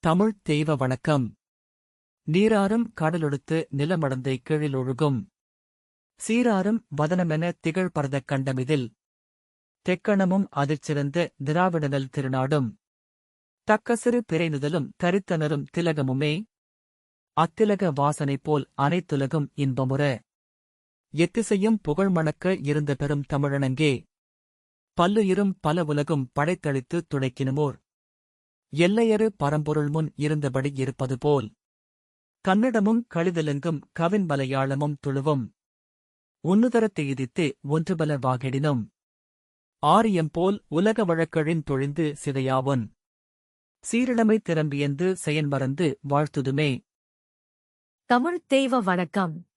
தமிழ்த் தெய்வ வணக்கம். நீராறும் கடலொடுத்து நிலமடந்தை கீழிலொழுகும் சீராறும் வதனமென திகழ்பரதக் கண்டமிதில் தெக்கணமும் அதிர்சிறந்த திராவிடனல் திருநாடும் தக்கசிறு பிறைநுதலும் தரித்தனரும் திலகமுமே அத்திலக வாசனை போல் அனைத்துலகும் இன்பமுற எத்திசையும் புகழ்மணக்க இருந்த பெரும் தமிழனங்கே பல்லுயிரும் பல உலகும் படைத்தளித்து துடைக்கினுமோர் எல்லையறு பரம்பொருள் முன் இருந்தபடி இருப்பதுபோல் கன்னடமும் கழிதலெங்கும் கவின் மலையாளமும் துளுவும் உன்னுதரத் எய்தித்தே ஒன்றுபல வாகெடினும் ஆரியம்போல் உலக வழக்கழின் தொழிந்து சிதையாவொன் சீரிழமை திறம்பியந்து செயன்மறந்து வாழ்த்துதுமே. தமிழ்த் தெய்வ வணக்கம்.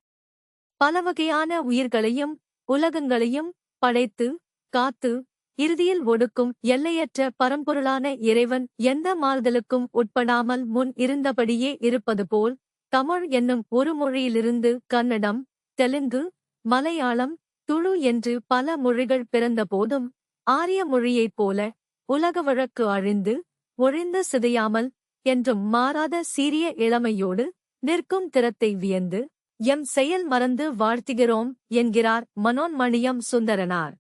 பலவகையான உயிர்களையும் உலகங்களையும் படைத்து காத்து இறுதியில் ஒடுக்கும் எல்லையற்ற பரம்பொருளான இறைவன் எந்த மாறுதலுக்கும் உட்படாமல் முன் இருந்தபடியே இருப்பதுபோல் தமிழ் என்னும் ஒரு மொழியிலிருந்து கன்னடம், தெலுங்கு, மலையாளம், துளு என்று பல மொழிகள் பிறந்தபோதும் ஆரிய மொழியைப் போல உலக வழக்கு அழிந்து ஒழிந்து சிதையாமல் என்றும் மாறாத சீரிய இளமையோடு நிற்கும் திறத்தை வியந்து எம் செயல் மறந்து வாழ்த்துகிறோம் என்கிறார் மனோன்மணியம் சுந்தரனார்.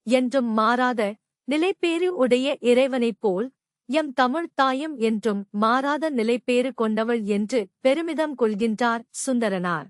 என்றும் மாறாத நிலைப்பேறு உடைய இறைவனைப் போல் எம் தமிழ்த் தாயும் என்றும் மாறாத நிலைப்பேறு கொண்டவள் என்று பெருமிதம் கொள்கின்றார் சுந்தரனார்.